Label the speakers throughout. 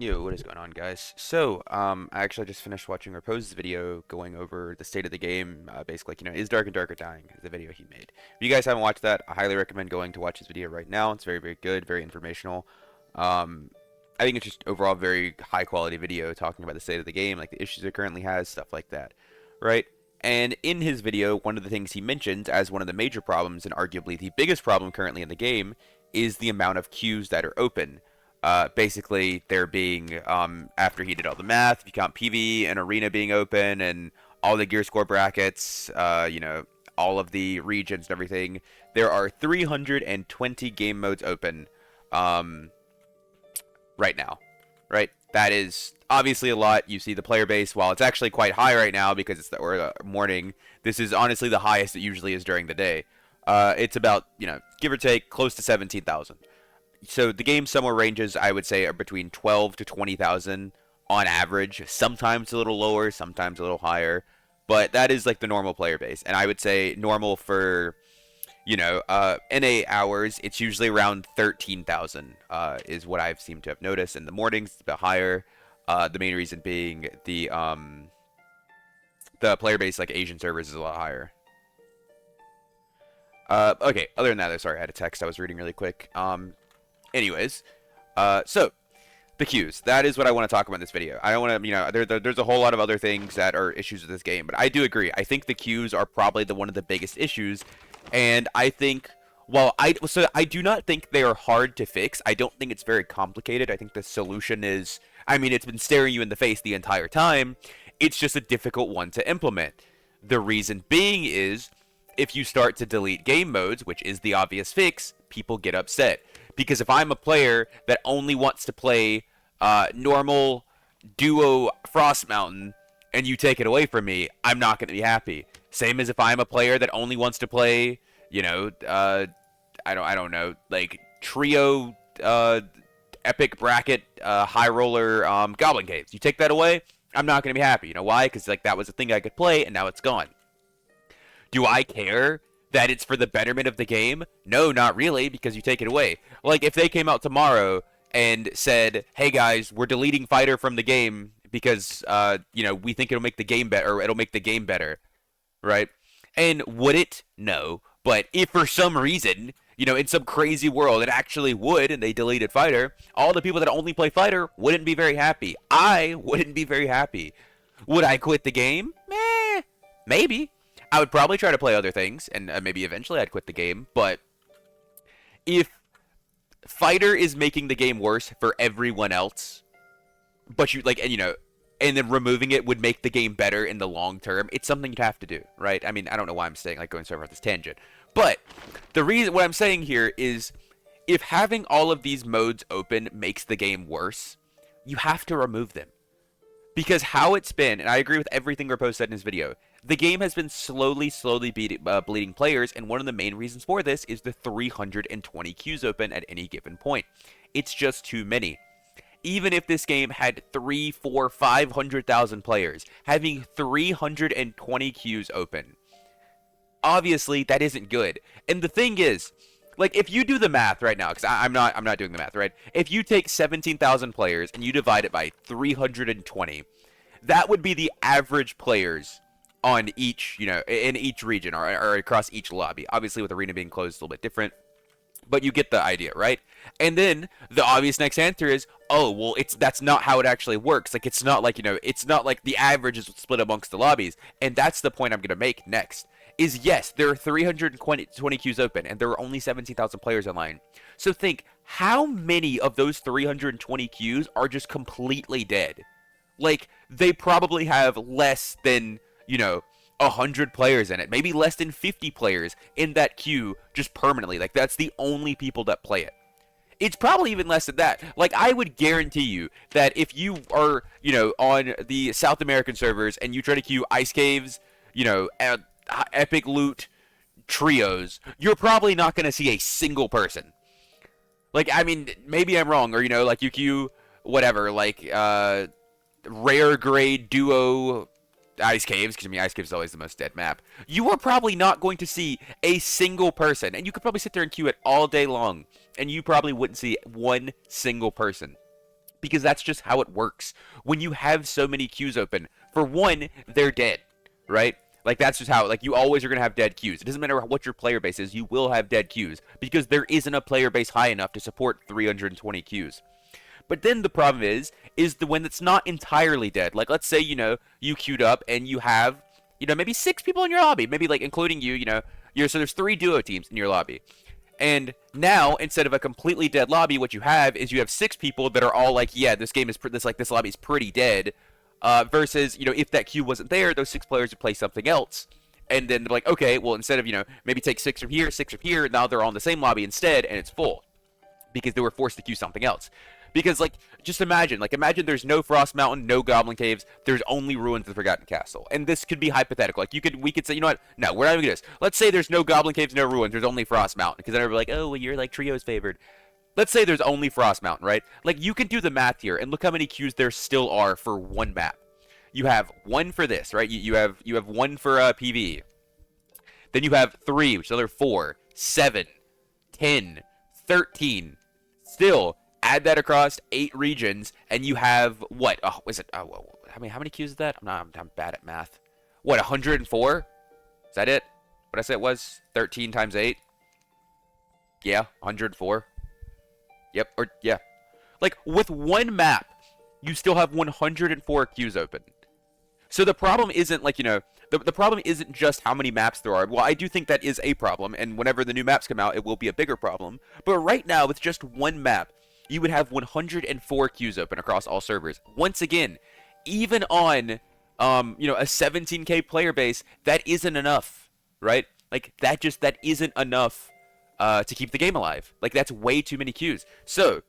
Speaker 1: Yo, what is going on, guys? I actually just finished watching Repose's video going over the state of the game. Basically, is Dark and Darker dying? Is the video he made. If you guys haven't watched that, I highly recommend going to watch his video right now. It's very, very good, very informational. Um, I think it's just overall very high quality video talking about the state of the game, like the issues it currently has, stuff like that, right? And in his video, one of the things he mentions as one of the major problems, and arguably the biggest problem currently in the game, is the amount of queues that are open. Basically, there being, after he did all the math, if you count PvE and Arena being open and all the gear score brackets, all of the regions and everything, there are 320 game modes open um, right now, right? That is obviously a lot. You see the player base, while it's actually quite high right now because it's the morning, this is honestly the highest it usually is during the day. It's about, give or take, close to 17,000. So the game somewhere ranges, I would say, are between 12 to 20,000 on average. Sometimes a little lower, sometimes a little higher, but that is like the normal player base. And I would say normal for NA hours, it's usually around 13,000 is what I've seemed to have noticed. In the mornings, it's a bit higher. The main reason being the player base, like Asian servers, is a lot higher. Okay. Other than that, though, sorry, I had a text I was reading really quick. Anyways, so the queues. That is what I want to talk about in this video. I don't want to, there's a whole lot of other things that are issues with this game, but I do agree. I think the queues are probably one of the biggest issues, and I think, I do not think they are hard to fix. I don't think it's very complicated. I think the solution is, it's been staring you in the face the entire time. It's just a difficult one to implement. The reason being is, if you start to delete game modes, which is the obvious fix, people get upset. Because if I'm a player that only wants to play normal duo Frost Mountain and you take it away from me, I'm not going to be happy. Same as if I'm a player that only wants to play, I don't know, like trio epic bracket high roller Goblin Caves. You take that away, I'm not going to be happy. You know why? Because like that was a thing I could play and now it's gone. Do I care that it's for the betterment of the game? No, not really, because you take it away. Like, if they came out tomorrow and said, hey guys, we're deleting Fighter from the game because, we think it'll make the game better, or it'll make the game better, right? And would it? No. But if for some reason, in some crazy world, it actually would, and they deleted Fighter, all the people that only play Fighter wouldn't be very happy. I wouldn't be very happy. Would I quit the game? Meh. Maybe. I would probably try to play other things, and maybe eventually I'd quit the game. But if Fighter is making the game worse for everyone else, but and then removing it would make the game better in the long term, it's something you'd have to do, right? I mean, I don't know why I'm saying going so far off this tangent, but what I'm saying here is, if having all of these modes open makes the game worse, you have to remove them. Because how it's been, and I agree with everything Repose said in his video, the game has been slowly bleeding players, and one of the main reasons for this is the 320 queues open at any given point. It's just too many. Even if this game had 3, 4, 500,000 players, having 320 queues open, obviously that isn't good. And the thing is, like, if you do the math right now, because I'm not doing the math, right? If you take 17,000 players and you divide it by 320, that would be the average players on each, in each region or across each lobby. Obviously, with Arena being closed, it's a little bit different, but you get the idea, right? And then the obvious next answer is, oh, well, that's not how it actually works. Like, it's not like, it's not like the average is split amongst the lobbies. And that's the point I'm going to make next. Is yes, there are 320 queues open, and there are only 17,000 players online. So think, how many of those 320 queues are just completely dead? Like, they probably have less than, 100 players in it. Maybe less than 50 players in that queue just permanently. Like, that's the only people that play it. It's probably even less than that. Like, I would guarantee you that if you are, on the South American servers and you try to queue Ice Caves, epic loot trios, you're probably not going to see a single person. Like, I mean, maybe I'm wrong, or, like you queue whatever, like, rare grade duo Ice Caves, because Ice Caves is always the most dead map. You are probably not going to see a single person, and you could probably sit there and queue it all day long, and you probably wouldn't see one single person. because that's just how it works. When you have so many queues open, for one, they're dead, right? Like that's just how, like you always are going to have dead queues. It doesn't matter what your player base is, you will have dead queues because there isn't a player base high enough to support 320 queues. But then the problem is the one that's not entirely dead. Like let's say, you queued up and you have, maybe 6 people in your lobby, maybe like including you, so there's 3 duo teams in your lobby. And now, instead of a completely dead lobby, what you have is you have 6 people that are all like, yeah, this game is this lobby is pretty dead. Versus, if that queue wasn't there, those 6 players would play something else. And then they're like, okay, well, instead of, maybe take 6 from here, 6 from here, now they're all in the same lobby instead, and it's full. Because they were forced to queue something else. Because, just imagine there's no Frost Mountain, no Goblin Caves, there's only Ruins of the Forgotten Castle. And this could be hypothetical. We could say, you know what, no, we're not even gonna do this. Let's say there's no Goblin Caves, no Ruins, there's only Frost Mountain. Because then everybody's like, oh, well, you're like Trio's favored. Let's say there's only Frost Mountain, right? Like, you can do the math here, and look how many queues there still are for one map. You have 1 for this, right? You have 1 for PvE. Then you have 3, which is another 4, 7, 10, 13. Still, add that across 8 regions, and you have what? Oh, is it? Oh, how many queues is that? I'm bad at math. What? 104? Is that it? What I said it was 13 times 8. Yeah, 104. Yep. Or yeah. Like with one map, you still have 104 queues open. So the problem isn't the problem isn't just how many maps there are. Well, I do think that is a problem, and whenever the new maps come out, it will be a bigger problem. But right now, with just one map, you would have 104 queues open across all servers. Once again, even on, a 17K player base, that isn't enough, right? Like, that isn't enough to keep the game alive. Like, that's way too many queues. So,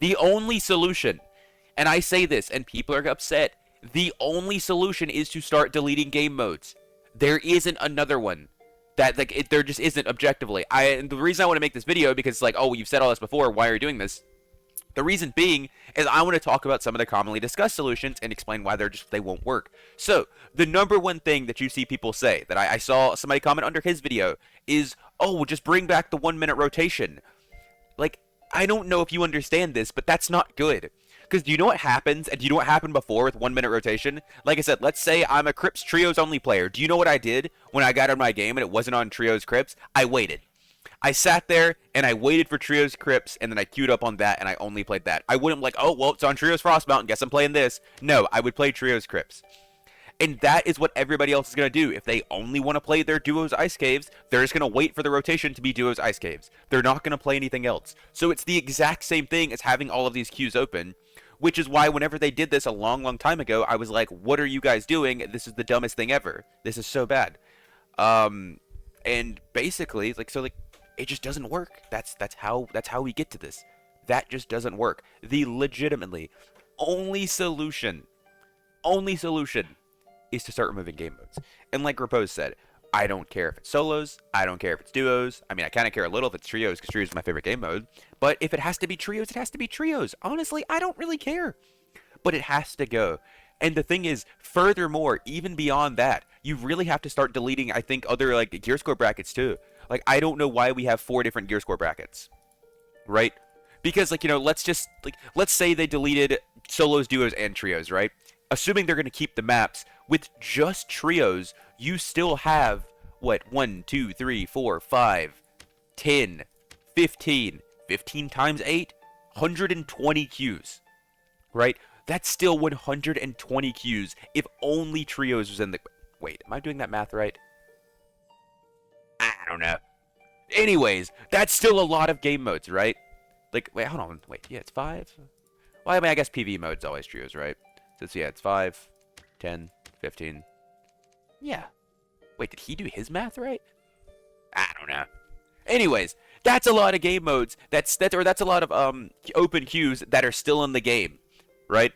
Speaker 1: the only solution, and I say this, and people are upset, the only solution is to start deleting game modes. There isn't another one. There just isn't objectively. And the reason I want to make this video, because it's like, oh, you've said all this before, why are you doing this? The reason being is I want to talk about some of the commonly discussed solutions and explain why they won't work. So, the number one thing that you see people say, that I saw somebody comment under his video, is, oh, well, just bring back the 1-minute rotation. Like, I don't know if you understand this, but that's not good. Because do you know what happens, and do you know what happened before with 1-minute rotation? Like I said, let's say I'm a Crypts Trios only player. Do you know what I did when I got on my game and it wasn't on Trios Crypts? I waited. I sat there and I waited for Trios Crypts, and then I queued up on that and I only played that. I wouldn't like, oh, well, it's on Trios Frost Mountain, guess I'm playing this. No, I would play Trios Crypts. And that is what everybody else is going to do. If they only want to play their Duos Ice Caves, they're just going to wait for the rotation to be Duos Ice Caves. They're not going to play anything else. So it's the exact same thing as having all of these queues open, which is why whenever they did this a long, long time ago, I was like, what are you guys doing? This is the dumbest thing ever. This is so bad. And basically, it just doesn't work. That's how we get to this. That just doesn't work. The legitimately only solution is to start removing game modes. And like Repose said, I don't care if it's solos, I don't care if it's duos. I mean, I kind of care a little if it's trios, because trios is my favorite game mode. But if it has to be trios, it has to be trios. Honestly, I don't really care. But it has to go. And the thing is, furthermore, even beyond that, you really have to start deleting, I think, other, gear score brackets too. I don't know why we have 4 different gear score brackets. Right? Because, let's say they deleted solos, duos, and trios, right? Assuming they're going to keep the maps, with just trios, you still have, 1, 2, 3, 4, 5, 10, 15. 15 times 8? 120 queues. Right? That's still 120 queues if only trios was in the... Wait, am I doing that math right? I don't know. Anyways, that's still a lot of game modes, right? Wait, hold on. Wait, yeah, it's 5? Well, I mean, I guess PvE mode's always trios, right? So, yeah, it's 5, 10, 15. Yeah. Wait, did he do his math right? I don't know. Anyways, that's a lot of game modes. That's a lot of open queues that are still in the game, right?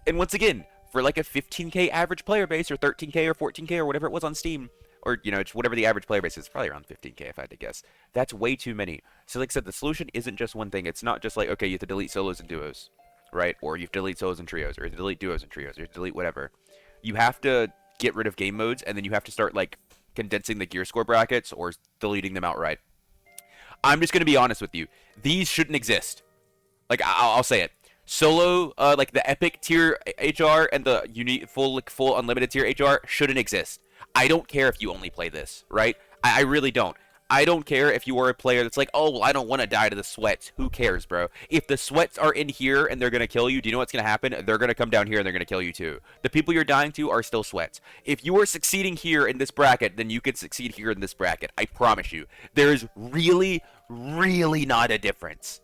Speaker 1: And once again, for a 15K average player base, or 13K or 14K or whatever it was on Steam, or just whatever the average player base is, probably around 15K if I had to guess. That's way too many. So like I said, the solution isn't just one thing. It's not just okay, you have to delete solos and duos, right? Or you have to delete solos and trios, or you have to delete duos and trios, or you have to delete whatever. You have to get rid of game modes, and then you have to start condensing the gear score brackets or deleting them outright. I'm just going to be honest with you. These shouldn't exist. I'll say it. Solo, like the epic tier HR and the unique full unlimited tier HR shouldn't exist. I don't care if you only play this, right? I really don't. I don't care if you are a player that's like, oh, well, I don't want to die to the sweats. Who cares, bro? If the sweats are in here and they're going to kill you, do you know what's going to happen? They're going to come down here and they're going to kill you too. The people you're dying to are still sweats. If you are succeeding here in this bracket, then you can succeed here in this bracket. I promise you. There is really, really not a difference.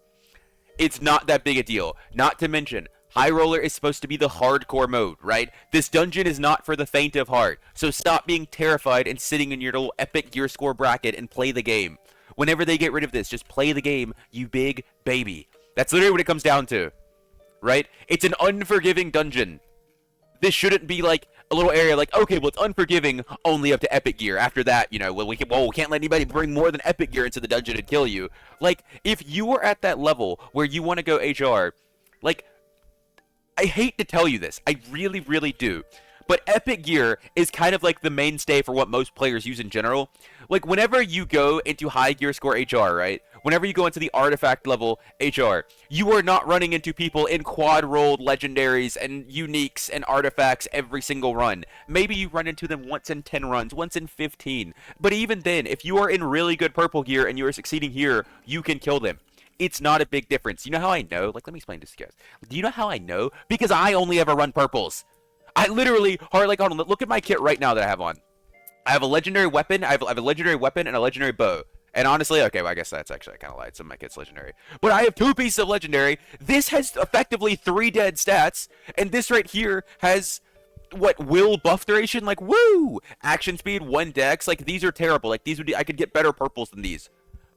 Speaker 1: It's not that big a deal. Not to mention, High Roller is supposed to be the hardcore mode, right? This dungeon is not for the faint of heart. So stop being terrified and sitting in your little epic gear score bracket and play the game. Whenever they get rid of this, just play the game, you big baby. That's literally what it comes down to, right? It's an unforgiving dungeon. This shouldn't be like a little area like, okay, well, it's unforgiving only up to epic gear. After that, you know, we can't let anybody bring more than epic gear into the dungeon and kill you. Like, if you are at that level where you want to go HR, like, I hate to tell you this. I really, really do. But epic gear is kind of like the mainstay for what most players use in general. Like, whenever you go into high gear score HR, right? Whenever you go into the artifact level HR, you are not running into people in quad rolled legendaries and uniques and artifacts every single run. Maybe you run into them once in 10 runs, once in 15. But even then, if you are in really good purple gear and you are succeeding here, you can kill them. It's not a big difference. You know how I know? Like, let me explain this to you guys. Do you know how I know? Because I only ever run purples. I literally, hold on, look at my kit right now that I have on. I have a legendary weapon, I have a legendary weapon and a legendary bow. And honestly, okay, well, I guess that's actually, I kind of lied. Some of my kit's legendary. But I have 2 pieces of legendary. This has effectively 3 dead stats. And this right here has, what, will buff duration? Like, woo! Action speed, 1 dex. Like, these are terrible. Like, these would be, I could get better purples than these.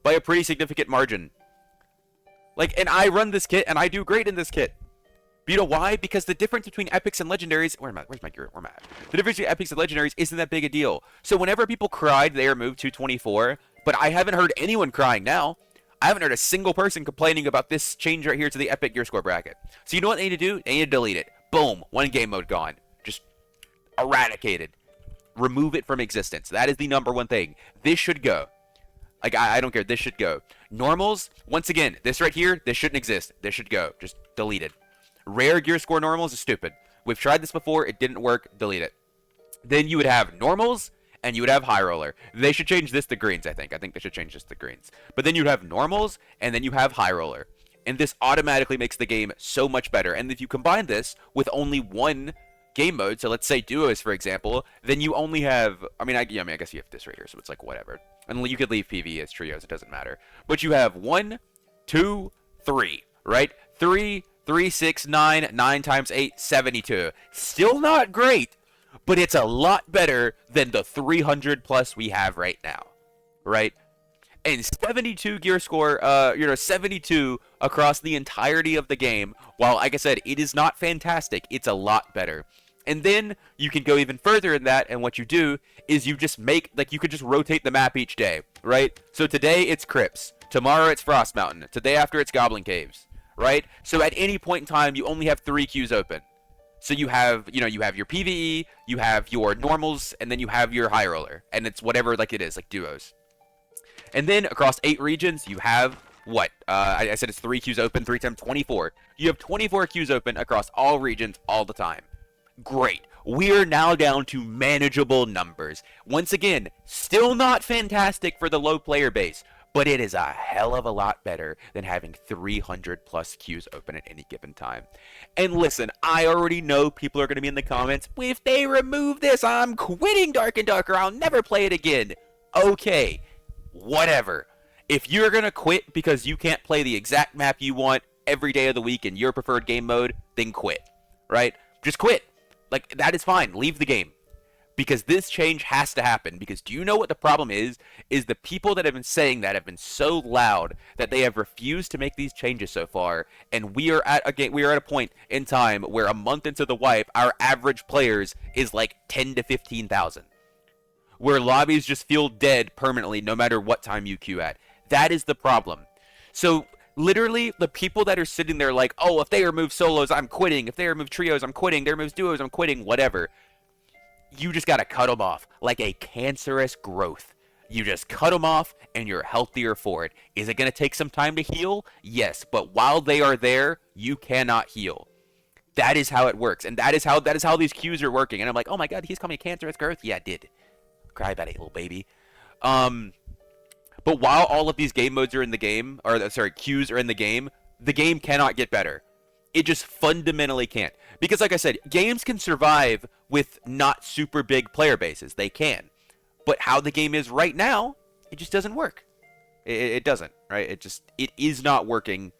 Speaker 1: By a pretty significant margin. Like, and I run this kit, and I do great in this kit. But you know why? Because the difference between epics and legendaries... Where's my gear? Where am I at? The difference between epics and legendaries isn't that big a deal. So whenever people cried they removed 224, but I haven't heard anyone crying now. I haven't heard a single person complaining about this change right here to the epic gear score bracket. So you know what they need to do? They need to delete it. Boom. 1 game mode gone. Just eradicated. Remove it from existence. That is the #1 thing. This should go. Like, I don't care. This should go. Normals, once again, this right here, this shouldn't exist. This should go. Just delete it. Rare gear score normals is stupid. We've tried this before. It didn't work. Delete it. Then you would have normals, and you would have high roller. They should change this to greens, I think. I think they should change this to greens. But then you'd have normals, and then you have high roller. And this automatically makes the game so much better. And if you combine this with only 1 game mode, so let's say duos, for example, then you only have... I guess you have this right here, so it's like whatever. And you could leave PvE as trios. It doesn't matter. But you have 1, 2, 3, right? 3, 6, 9, 9 times 8, 72. Still not great, but it's a lot better than the 300 plus we have right now, right? And 72 gear score, 72 across the entirety of the game. While, like I said, it is not fantastic, it's a lot better. And then you can go even further in that, and what you do is you just make, like, you could just rotate the map each day, right? So today it's Crypts, tomorrow it's Frost Mountain, today after it's Goblin Caves, right? So at any point in time, you only have 3 queues open. So you have, you have your PvE, you have your normals, and then you have your high roller, and it's whatever, like it is, like duos. And then across 8 regions, you have what? I said it's 3 queues open, 3 times 24. You have 24 queues open across all regions all the time. Great. We're now down to manageable numbers. Once again, still not fantastic for the low player base, but it is a hell of a lot better than having 300 plus queues open at any given time. And listen, I already know people are going to be in the comments, if they remove this, I'm quitting Dark and Darker, I'll never play it again. Okay, whatever. If you're going to quit because you can't play the exact map you want every day of the week in your preferred game mode, then quit, right? Just quit. Like, that is fine. Leave the game. Because this change has to happen. Because do you know what the problem is? Is the people that have been saying that have been so loud that they have refused to make these changes so far. And we are at a point in time where a month into the wipe, our average players is like 10 to 15,000. Where lobbies just feel dead permanently no matter what time you queue at. That is the problem. So... literally, the people that are sitting there like, oh, if they remove solos, I'm quitting. If they remove trios, I'm quitting. They remove duos, I'm quitting. Whatever. You just gotta cut them off like a cancerous growth. You just cut them off and you're healthier for it. Is it going to take some time to heal? Yes, but while they are there, you cannot heal. That is how it works, and that is how these Qs are working. And I'm like, oh my god, he's calling me cancerous growth. Yeah, I did. Cry about it, little baby. Um, but while all of these game modes are in the game, or sorry, Qs are in the game cannot get better. It just fundamentally can't. Because like I said, games can survive with not super big player bases. They can. But how the game is right now, it just doesn't work. It doesn't, right? It is not working.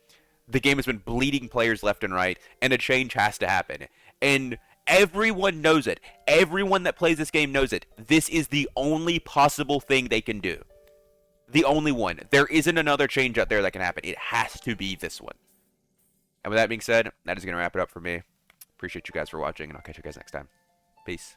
Speaker 1: The game has been bleeding players left and right, and a change has to happen. And everyone knows it. Everyone that plays this game knows it. This is the only possible thing they can do. The only one. There isn't another change out there that can happen. It has to be this one. And with that being said, that is going to wrap it up for me. Appreciate you guys for watching, and I'll catch you guys next time. Peace.